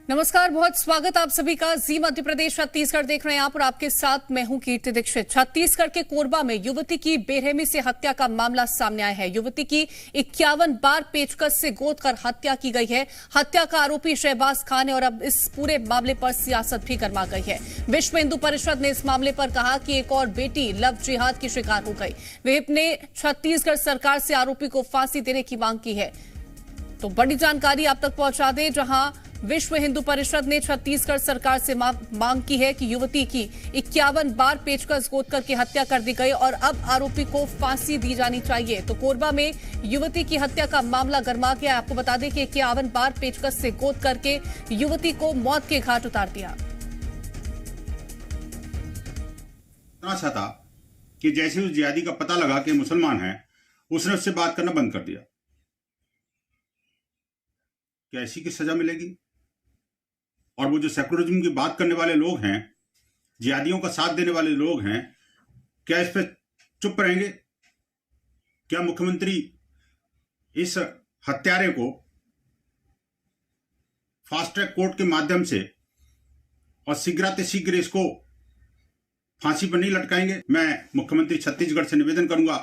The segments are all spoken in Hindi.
नमस्कार, बहुत स्वागत आप सभी का। जी मध्य प्रदेश छत्तीसगढ़ देख रहे हैं आप और आपके साथ मैं हूं कीर्ति दीक्षित। छत्तीसगढ़ के कोरबा में युवती की बेरहमी से हत्या का मामला सामने आया है। युवती की 51 बार पेचकस से गोद कर हत्या की गई है। हत्या का आरोपी शहबाज खान है और अब इस पूरे मामले पर सियासत भी गर्मा गई है। विश्व हिंदू परिषद ने इस मामले पर कहा कि एक और बेटी लव जिहाद की शिकार हो गई। विप ने छत्तीसगढ़ सरकार से आरोपी को फांसी देने की मांग की है। तो बड़ी जानकारी आप तक पहुंचा दें, जहां विश्व हिंदू परिषद ने छत्तीसगढ़ सरकार से मांग की है कि युवती की 51 बार पेचकस गोद करके हत्या कर दी गई और अब आरोपी को फांसी दी जानी चाहिए। तो कोरबा में युवती की हत्या का मामला गर्मा गया। आपको बता दें कि 51 बार पेचकस से गोद करके युवती को मौत के घाट उतार दिया। ऐसा था कि जैसे उस जिहादी का पता लगा कि मुसलमान है, उसने उससे बात करना बंद कर दिया। क्या ऐसी की सजा मिलेगी? और वो जो सेकुलरिज्म की बात करने वाले लोग हैं, जिहादियों का साथ देने वाले लोग हैं, क्या इस पे चुप रहेंगे? क्या मुख्यमंत्री इस हत्यारे को फास्ट ट्रैक कोर्ट के माध्यम से और शीघ्रातिशीघ्र इसको फांसी पर नहीं लटकाएंगे? मैं मुख्यमंत्री छत्तीसगढ़ से निवेदन करूंगा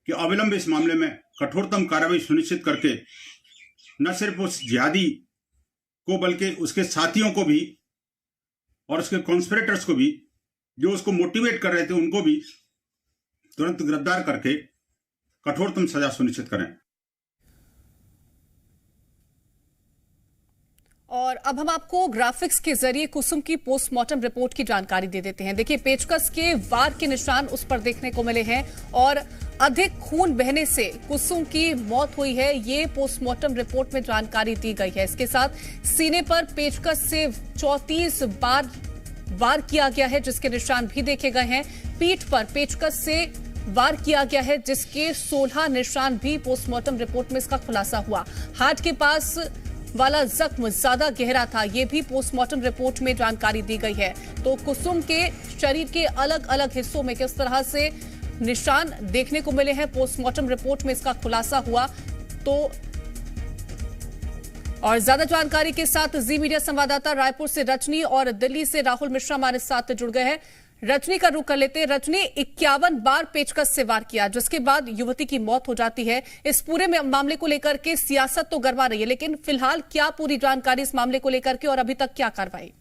कि अविलंब इस मामले में कठोरतम कार्रवाई सुनिश्चित करके न सिर्फ उस जिहादी को बल्कि उसके साथियों को भी और उसके कॉन्स्पिरेटर्स को भी, जो उसको मोटिवेट कर रहे थे, उनको भी तुरंत गिरफ्तार करके कठोरतम सजा सुनिश्चित करें। और अब हम आपको ग्राफिक्स के जरिए कुसुम की पोस्टमार्टम रिपोर्ट की जानकारी दे देते हैं। देखिए, पेचकस के वार के निशान उस पर देखने को मिले हैं और अधिक खून बहने से कुसुम की मौत हुई है, ये पोस्टमार्टम रिपोर्ट में जानकारी दी गई है। इसके साथ सीने पर पेचकस से 34 बार वार किया गया है, जिसके निशान भी देखे गए हैं। पीठ पर पेचकस से वार किया गया है, जिसके 16 निशान भी पोस्टमार्टम रिपोर्ट में इसका खुलासा हुआ। हार्ट के पास वाला जख्म ज्यादा गहरा था, यह भी पोस्टमार्टम रिपोर्ट में जानकारी दी गई है। तो कुसुम के शरीर के अलग अलग हिस्सों में किस तरह से निशान देखने को मिले हैं, पोस्टमार्टम रिपोर्ट में इसका खुलासा हुआ। तो और ज्यादा जानकारी के साथ जी मीडिया संवाददाता रायपुर से रजनी और दिल्ली से राहुल मिश्रा हमारे साथ जुड़ गए हैं। रजनी का रुख कर लेते हैं। रजनी, 51 बार पेचकस से वार किया, जिसके बाद युवती की मौत हो जाती है। इस पूरे मामले को लेकर के सियासत तो गरमा रही है, लेकिन फिलहाल क्या पूरी जानकारी इस मामले को लेकर के और अभी तक क्या कार्रवाई?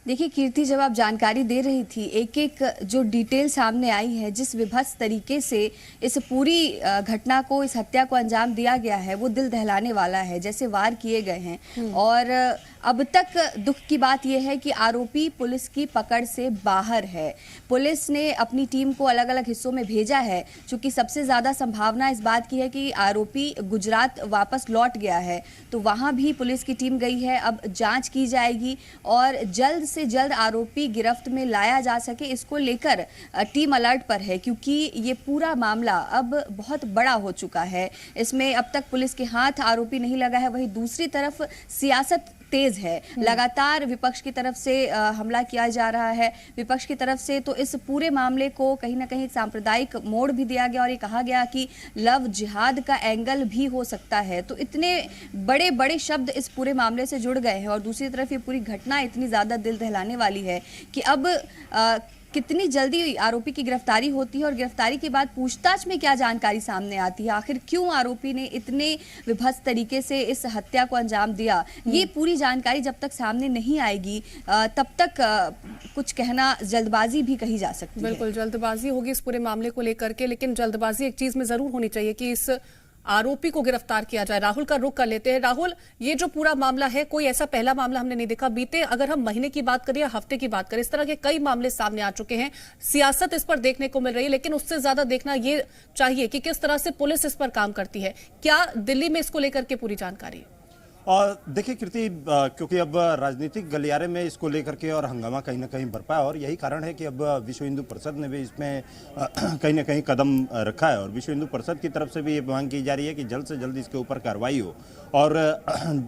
देखिए कीर्ति, जब आप जानकारी दे रही थी, एक एक जो डिटेल सामने आई है, जिस विभत्स तरीके से इस पूरी घटना को, इस हत्या को अंजाम दिया गया है, वो दिल दहलाने वाला है। जैसे वार किए गए हैं और अब तक दुख की बात यह है कि आरोपी पुलिस की पकड़ से बाहर है। पुलिस ने अपनी टीम को अलग अलग हिस्सों में भेजा है, क्योंकि सबसे ज़्यादा संभावना इस बात की है कि आरोपी गुजरात वापस लौट गया है, तो वहाँ भी पुलिस की टीम गई है। अब जांच की जाएगी और जल्द से जल्द आरोपी गिरफ्त में लाया जा सके, इसको लेकर टीम अलर्ट पर है, क्योंकि ये पूरा मामला अब बहुत बड़ा हो चुका है। इसमें अब तक पुलिस के हाथ आरोपी नहीं लगा है, वहीं दूसरी तरफ सियासत तेज है। लगातार विपक्ष की तरफ से हमला किया जा रहा है। विपक्ष की तरफ से तो इस पूरे मामले को कहीं ना कहीं सांप्रदायिक मोड़ भी दिया गया और ये कहा गया कि लव जिहाद का एंगल भी हो सकता है। तो इतने बड़े बड़े शब्द इस पूरे मामले से जुड़ गए हैं और दूसरी तरफ ये पूरी घटना इतनी ज्यादा दिल दहलाने वाली है कि अब कितनी जल्दी आरोपी की गिरफ्तारी होती है और गिरफ्तारी के बाद पूछताछ में क्या जानकारी सामने आती है, आखिर क्यों आरोपी ने इतने विभत्स तरीके से इस हत्या को अंजाम दिया, ये पूरी जानकारी जब तक सामने नहीं आएगी तब तक कुछ कहना जल्दबाजी भी कही जा सकती है। बिल्कुल जल्दबाजी होगी इस पूरे मामले को लेकर के, लेकिन जल्दबाजी एक चीज में जरूर होनी चाहिए कि इस आरोपी को गिरफ्तार किया जाए। राहुल का रुख कर लेते हैं। राहुल, ये जो पूरा मामला है, कोई ऐसा पहला मामला हमने नहीं देखा। बीते अगर हम महीने की बात करें या हफ्ते की बात करें, इस तरह के कई मामले सामने आ चुके हैं। सियासत इस पर देखने को मिल रही है, लेकिन उससे ज्यादा देखना ये चाहिए कि किस तरह से पुलिस इस पर काम करती है। क्या दिल्ली में इसको लेकर के पूरी जानकारी? और देखिए कीर्ति, क्योंकि अब राजनीतिक गलियारे में इसको लेकर के और हंगामा कहीं ना कहीं बरपा है और यही कारण है कि अब विश्व हिंदू परिषद ने भी इसमें कहीं ना कहीं कदम रखा है और विश्व हिंदू परिषद की तरफ से भी ये मांग की जा रही है कि जल्द से जल्द इसके ऊपर कार्रवाई हो और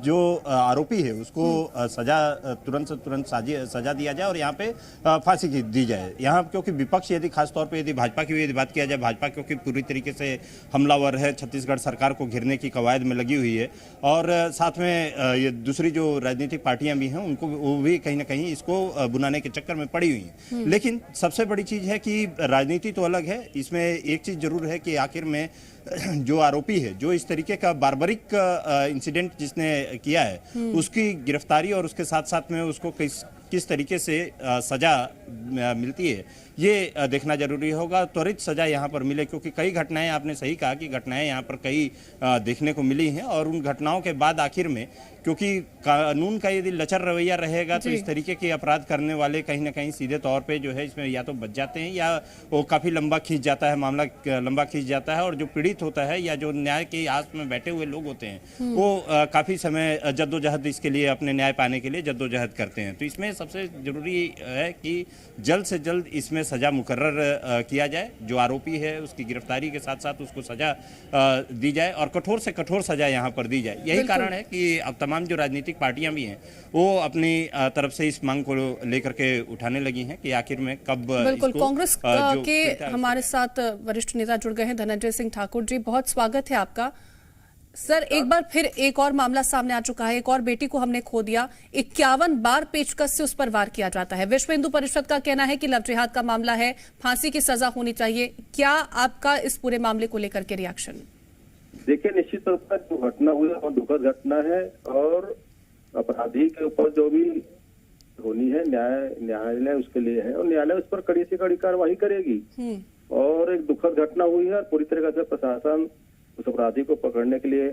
जो आरोपी है उसको सजा तुरंत से तुरंत सजा दिया जाए और यहाँ पे फांसी की दी जाए। यहाँ क्योंकि विपक्ष यदि खासतौर पर यदि भाजपा की यदि बात किया जाए, भाजपा क्योंकि पूरी तरीके से हमलावर है, छत्तीसगढ़ सरकार को घेरने की कवायद में लगी हुई है और साथ में ये दूसरी जो राजनीतिक पार्टियां भी हैं उनको वो भी कहीं ना कहीं इसको बुनाने के चक्कर में पड़ी हुई हैं। लेकिन सबसे बड़ी चीज है कि राजनीति तो अलग है, इसमें एक चीज जरूर है कि आखिर में जो आरोपी है, जो इस तरीके का बार्बरिक इंसिडेंट जिसने किया है उसकी गिरफ्तारी और उसके साथ साथ में उसको किस तरीके से सजा मिलती है ये देखना जरूरी होगा। त्वरित सजा यहाँ पर मिले क्योंकि कई घटनाएं, आपने सही कहा कि घटनाएं यहाँ पर कई देखने को मिली हैं और उन घटनाओं के बाद आखिर में क्योंकि कानून का यदि लचर रवैया रहेगा तो इस तरीके के अपराध करने वाले कहीं ना कहीं सीधे तौर पे जो है इसमें या तो बच जाते हैं या वो काफ़ी लंबा खींच जाता है, मामला लंबा खींच जाता है और जो पीड़ित होता है या जो न्याय के आस में बैठे हुए लोग होते हैं वो काफ़ी समय जद्दोजहद इसके लिए, अपने न्याय पाने के लिए जद्दोजहद करते हैं। तो इसमें सबसे ज़रूरी है कि जल्द से जल्द इसमें सजा मुकर्रर किया जाए, जो आरोपी है उसकी गिरफ्तारी के साथ साथ उसको सजा दी जाए और कठोर से कठोर सजा यहाँ पर दी जाए। यही कारण है कि अब तमाम जो राजनीतिक पार्टियां भी हैं वो अपनी तरफ से इस मांग को लेकर के उठाने लगी हैं कि आखिर में कब। बिल्कुल, कांग्रेस के हमारे साथ वरिष्ठ नेता जुड़ गए हैं, धनंजय सिंह ठाकुर जी, बहुत स्वागत है आपका। सर, एक बार फिर एक और मामला सामने आ चुका है, एक और बेटी को हमने खो दिया, 51 बार पेचकस से उस पर वार किया जाता है। विश्व हिंदू परिषद का कहना है कि लव जिहाद का मामला है, फांसी की सजा होनी चाहिए। क्या आपका इस पूरे मामले को लेकर के रिएक्शन? देखिए, निश्चित तौर पर जो घटना हुई है बहुत दुखद घटना है और अपराधी के ऊपर जो भी होनी है न्यायालय उसके लिए है और न्यायालय उस पर कड़ी से कड़ी कार्रवाई करेगी। और एक दुखद घटना हुई है और पूरी तरीके से प्रशासन उस अपराधी को पकड़ने के लिए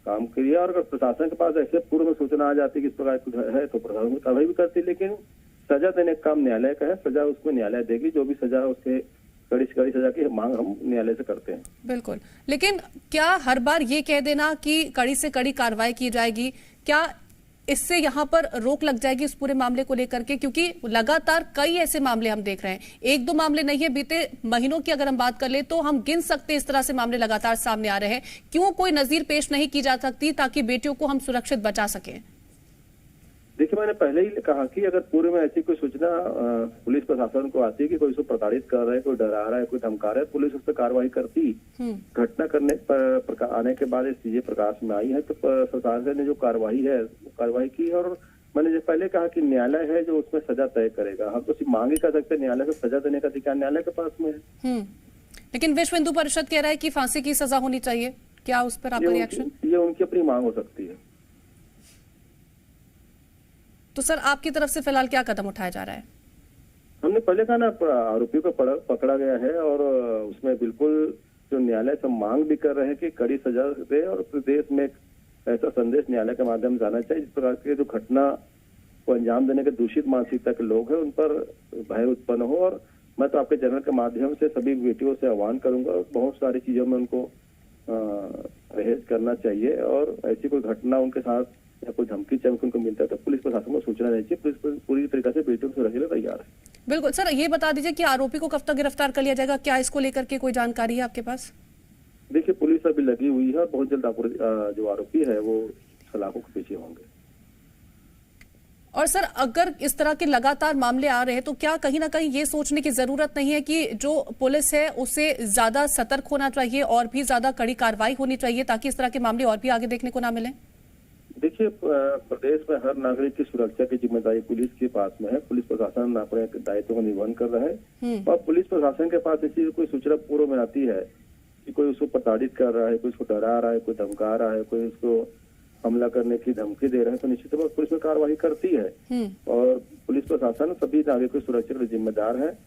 काम किया और अगर प्रशासन के पास ऐसे पूर्व में सूचना आ जाती कि इस प्रकार कुछ है तो प्रशासन कार्रवाई भी करती, लेकिन सजा देने का काम न्यायालय का है। सजा उसमें न्यायालय देगी, जो भी सजा उसके कड़ी से कड़ी सजा की मांग हम न्यायालय से करते हैं। बिल्कुल, लेकिन क्या हर बार ये कह देना कि कड़ी से कड़ी कार्रवाई की जाएगी, क्या इससे यहाँ पर रोक लग जाएगी इस पूरे मामले को लेकर के? क्योंकि लगातार कई ऐसे मामले हम देख रहे हैं, एक दो मामले नहीं है, बीते महीनों की अगर हम बात कर ले तो हम गिन सकते हैं, इस तरह से मामले लगातार सामने आ रहे हैं। क्यों कोई नजीर पेश नहीं की जा सकती ताकि बेटियों को हम सुरक्षित बचा सकें? देखिए, मैंने पहले ही कहा कि अगर पूर्व में ऐसी कोई सूचना पुलिस प्रशासन को आती है कि कोई उसको प्रताड़ित कर रहा है, कोई डरा रहा है, कोई धमका रहा है, पुलिस उस पर कार्रवाई करती। घटना करने पर आने के बाद ये चीजें प्रकाश में आई है तो सरकार ने जो कार्रवाई है वो कार्रवाई की। और मैंने जो पहले कहा कि न्यायालय है जो उसमें सजा तय करेगा। हम तो सिर्फ मांग ही कर सकते हैं, न्यायालय से सजा देने का अधिकार न्यायालय के पास में है। लेकिन विश्व हिंदू परिषद कह रहा है कि फांसी की सजा होनी चाहिए, क्या उस पर आपका रिएक्शन? ये उनकी अपनी मांग हो सकती है। तो सर, आपकी तरफ से फिलहाल क्या कदम उठाया जा रहा है? हमने पहले कहा ना, आरोपी को पकड़ा गया है और उसमें बिल्कुल जो न्यायालय से मांग भी कर रहे हैं कि कड़ी सजा दे और प्रदेश में ऐसा संदेश न्यायालय के माध्यम से जाना चाहिए जिस प्रकार के जो घटना को अंजाम देने के दूषित मानसिकता के लोग हैं उन पर भय उत्पन्न हो। और मैं तो आपके चैनल के माध्यम से सभी बेटियों से आह्वान करूंगा, बहुत सारी चीजों में उनको परहेज करना चाहिए और ऐसी कोई घटना उनके साथ या कोई धमकी चमकी उनको मिलता है तो पुलिस प्रशासन को सूचना देनी चाहिए। पुलिस पूरी तरीके से बेटियों को सुरक्षा तैयार है। बिल्कुल सर, ये बता दीजिए कि आरोपी को कब तक गिरफ्तार कर लिया जाएगा? क्या इसको लेकर के कोई जानकारी है आपके पास? देखिए, पुलिस अभी लगी हुई है और बहुत जल्द जो आरोपी है वो सलाखों के पीछे होंगे। और सर, अगर इस तरह के लगातार मामले आ रहे हैं तो क्या कहीं ना कहीं ये सोचने की जरूरत नहीं है कि जो पुलिस है उसे ज्यादा सतर्क होना चाहिए और भी ज्यादा कड़ी कार्रवाई होनी चाहिए ताकि इस तरह के मामले और भी आगे देखने को ना मिले? देखिए, प्रदेश में हर नागरिक की सुरक्षा की जिम्मेदारी पुलिस के पास में है। पुलिस प्रशासन अपने दायित्व का निर्वहन कर रहा है और पुलिस प्रशासन के पास ऐसी कोई सूचना पूर्व में आती है कि कोई उसको प्रताड़ित कर रहा है, कोई उसको डरा रहा है, कोई धमका रहा है, कोई उसको हमला करने की धमकी दे रहे हैं तो निश्चित तौर पर पुलिस में कार्रवाई करती है। और पुलिस प्रशासन सभी नागरिकों की सुरक्षा के लिए जिम्मेदार है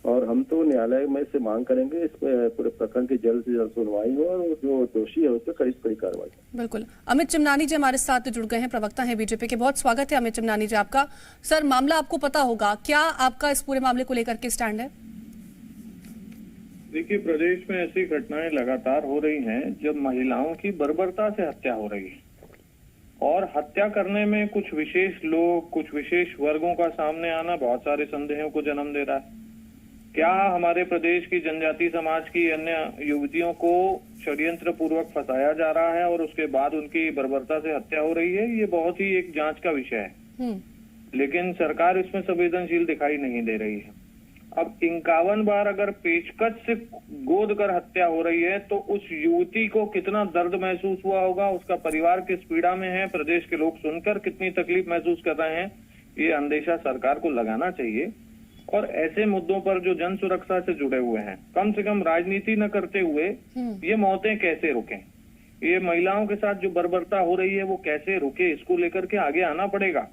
और हम तो न्यायालय में से मांग करेंगे इस पूरे प्रकरण की जल्द से जल्द सुनवाई हो और जो दोषी है उस पर कड़ी से कड़ी कार्रवाई। बिल्कुल। अमित चिमनानी जी हमारे साथ जुड़ गए हैं, प्रवक्ता हैं बीजेपी के। बहुत स्वागत है अमित चिमनानी जी आपका। सर, मामला आपको पता होगा, क्या आपका इस पूरे मामले को लेकर के स्टैंड है? देखिए, प्रदेश में ऐसी घटनाएं लगातार हो रही हैं जब महिलाओं की बर्बरता से हत्या हो रही है और हत्या करने में कुछ विशेष लोग, कुछ विशेष वर्गों का सामने आना बहुत सारे संदेहों को जन्म दे रहा है। क्या हमारे प्रदेश की जनजातीय समाज की अन्य युवतियों को षड्यंत्र पूर्वक फंसाया जा रहा है और उसके बाद उनकी बर्बरता से हत्या हो रही है? ये बहुत ही एक जांच का विषय है, लेकिन सरकार इसमें संवेदनशील दिखाई नहीं दे रही है। अब 51 बार अगर पेचकस से गोद कर हत्या हो रही है तो उस युवती को कितना दर्द महसूस हुआ होगा, उसका परिवार किस पीड़ा में है, प्रदेश के लोग सुनकर कितनी तकलीफ महसूस कर रहे हैं, ये अंदेशा सरकार को लगाना चाहिए। और ऐसे मुद्दों पर जो जन सुरक्षा से जुड़े हुए हैं, कम से कम राजनीति न करते हुए ये मौतें कैसे रुकें, ये महिलाओं के साथ जो बर्बरता हो रही है वो कैसे रुके, इसको लेकर के आगे आना पड़ेगा।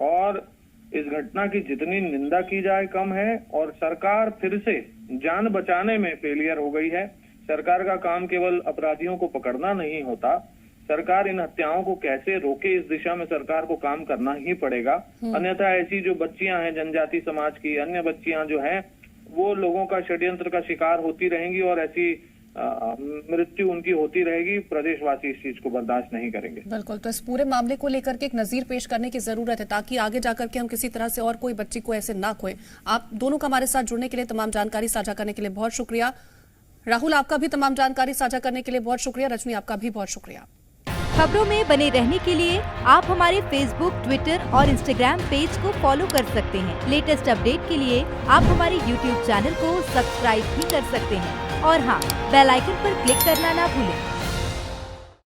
और इस घटना की जितनी निंदा की जाए कम है। और सरकार फिर से जान बचाने में फेलियर हो गई है। सरकार का काम केवल अपराधियों को पकड़ना नहीं होता, सरकार इन हत्याओं को कैसे रोके, इस दिशा में सरकार को काम करना ही पड़ेगा। अन्यथा ऐसी जो बच्चियां हैं जनजाति समाज की, अन्य बच्चियां जो हैं वो लोगों का षड्यंत्र का शिकार होती रहेंगी और ऐसी मृत्यु उनकी होती रहेगी। प्रदेशवासी इस चीज को बर्दाश्त नहीं करेंगे। बिल्कुल, तो इस पूरे मामले को लेकर के एक नजीर पेश करने की जरूरत है ताकि आगे जाकर के हम किसी तरह से और कोई बच्ची को ऐसे ना खोए। आप दोनों का हमारे साथ जुड़ने के लिए, तमाम जानकारी साझा करने के लिए बहुत शुक्रिया। राहुल, आपका भी तमाम जानकारी साझा करने के लिए बहुत शुक्रिया। रजनी, आपका भी बहुत शुक्रिया। खबरों में बने रहने के लिए आप हमारे फेसबुक, ट्विटर और इंस्टाग्राम पेज को फॉलो कर सकते हैं। लेटेस्ट अपडेट के लिए आप हमारे यूट्यूब चैनल को सब्सक्राइब भी कर सकते हैं और हाँ, बेल आइकन पर क्लिक करना ना भूलें।